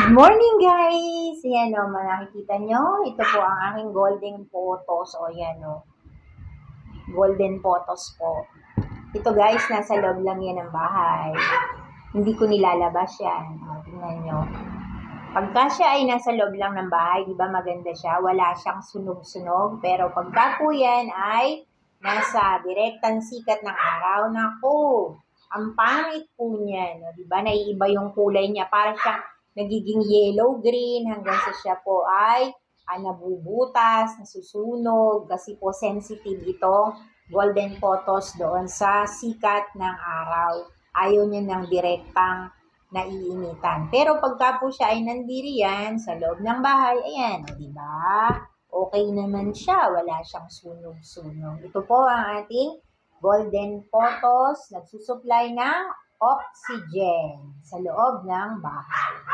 Good morning, guys! Ayan o, nakikita nyo, ito po ang aking golden photos. O, yan o, golden photos po. Ito guys, nasa loob lang yan ng bahay. Hindi ko nilalabas yan. O, tingnan nyo. Pagka siya ay nasa loob lang ng bahay, di ba maganda siya? Wala siyang sunog-sunog. Pero pagka po yan ay nasa direktang sikat ng araw, naku, ang pangit po niyan. O, di ba? Naiiba yung kulay niya. Para siyang nagiging yellow-green hanggang sa siya po ay nabubutas, nasusunog, kasi po sensitive itong golden photos doon sa sikat ng araw. Ayaw niya ng direktang naiinitan. Pero pagka po siya ay nandiriyan sa loob ng bahay, ayan, di ba? Okay naman siya, wala siyang sunog-sunog. Ito po ang ating golden photos, nagsusupply ng oxygen sa loob ng bahay.